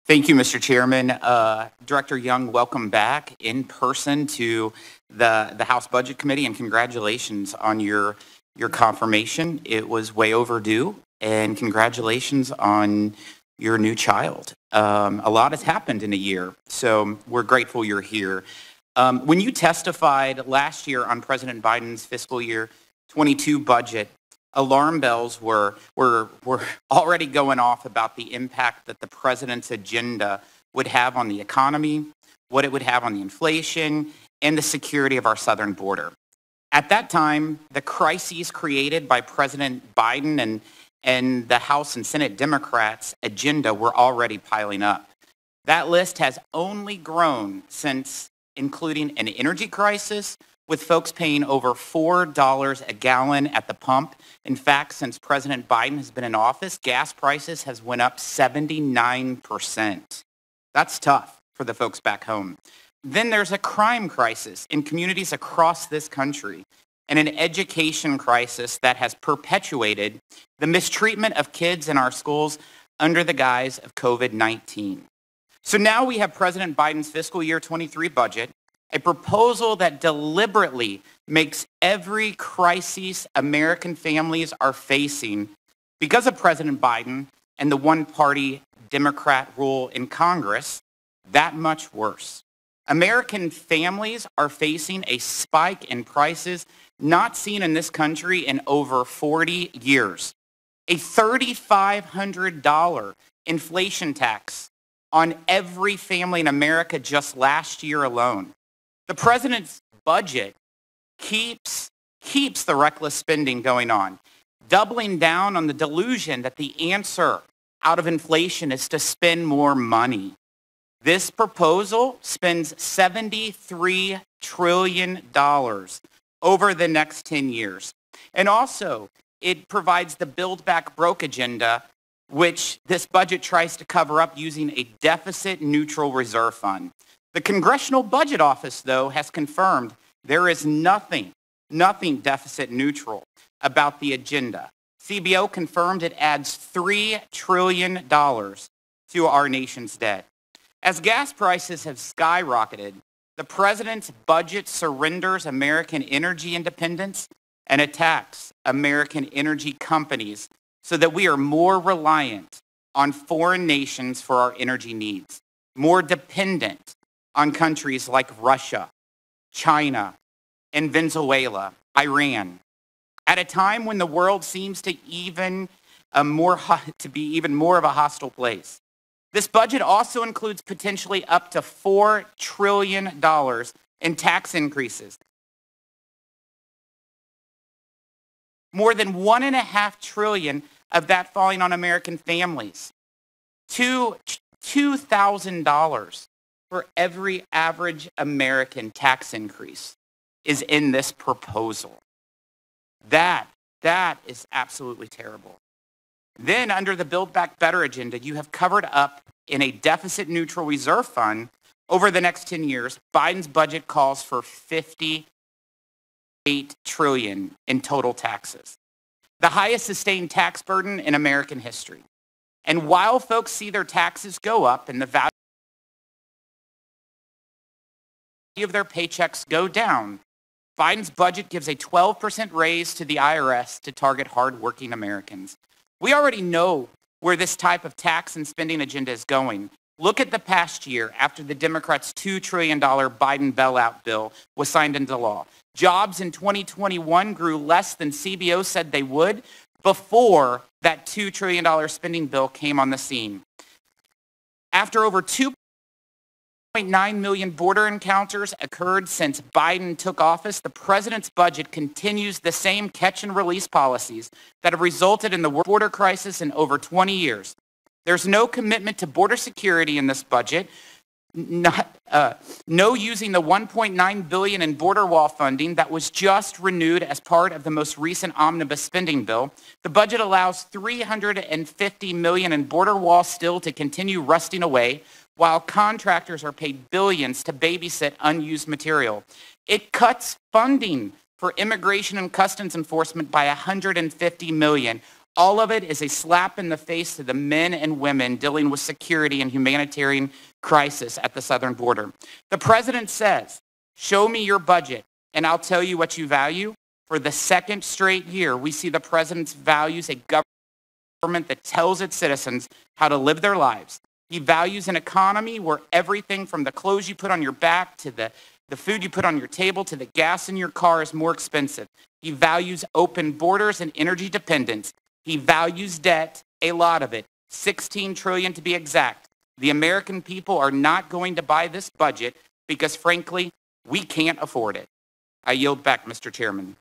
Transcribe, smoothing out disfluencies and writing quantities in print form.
Thank you, Mr. Chairman. Director Young, welcome back in person to the House Budget Committee, and congratulations on your confirmation. It was way overdue, and congratulations on your new child. A lot has happened in a year, so we're grateful you're here. When you testified last year on President Biden's fiscal year 22 budget, alarm bells were already going off about the impact that the president's agenda would have on the economy, what it would have on the inflation, and the security of our southern border. At that time, the crises created by President Biden and the House and Senate Democrats' agenda were already piling up. That list has only grown since including an energy crisis, with folks paying over $4 a gallon at the pump. In fact, since President Biden has been in office, gas prices has went up 79%. That's tough for the folks back home. Then there's a crime crisis in communities across this country and an education crisis that has perpetuated the mistreatment of kids in our schools under the guise of COVID-19. So now we have President Biden's fiscal year 23 budget, a proposal that deliberately makes every crisis American families are facing because of President Biden and the one-party Democrat rule in Congress that much worse. American families are facing a spike in prices not seen in this country in over 40 years. A $3,500 inflation tax on every family in America just last year alone. The president's budget keeps the reckless spending going on, doubling down on the delusion that the answer out of inflation is to spend more money. This proposal spends $73 trillion over the next 10 years. And also, it provides the Build Back Broke agenda, which this budget tries to cover up using a deficit-neutral reserve fund. The Congressional Budget Office, though, has confirmed there is nothing deficit neutral about the agenda. CBO confirmed it adds $3 trillion to our nation's debt. As gas prices have skyrocketed, the president's budget surrenders American energy independence and attacks American energy companies so that we are more reliant on foreign nations for our energy needs, more dependent on countries like Russia, China, and Venezuela, Iran, at a time when the world seems to be even more of a hostile place. This budget also includes potentially up to $4 trillion in tax increases. More than $1.5 trillion of that falling on American families. $2,000 for every average American tax increase is in this proposal. That is absolutely terrible. Then under the Build Back Better agenda, you have covered up in a deficit-neutral reserve fund over the next 10 years. Biden's budget calls for $58 trillion in total taxes, the highest sustained tax burden in American history. And while folks see their taxes go up and the value of their paychecks go down, Biden's budget gives a 12% raise to the IRS to target hardworking Americans. We already know where this type of tax and spending agenda is going. Look at the past year after the Democrats' $2 trillion Biden bailout bill was signed into law. Jobs in 2021 grew less than CBO said they would before that $2 trillion spending bill came on the scene. After over 2.9 million border encounters occurred since Biden took office, the president's budget continues the same catch-and-release policies that have resulted in the worst border crisis in over 20 years. There's no commitment to border security in this budget, no using the $1.9 billion in border wall funding that was just renewed as part of the most recent omnibus spending bill. The budget allows $350 million in border wall still to continue rusting away, while contractors are paid billions to babysit unused material. It cuts funding for immigration and customs enforcement by $150 million, All of it is a slap in the face to the men and women dealing with security and humanitarian crisis at the southern border. The president says, show me your budget and I'll tell you what you value. For the second straight year, we see the president's values a government that tells its citizens how to live their lives. He values an economy where everything from the clothes you put on your back to the food you put on your table to the gas in your car is more expensive. He values open borders and energy dependence. He values debt, a lot of it, $16 trillion to be exact. The American people are not going to buy this budget because, frankly, we can't afford it. I yield back, Mr. Chairman.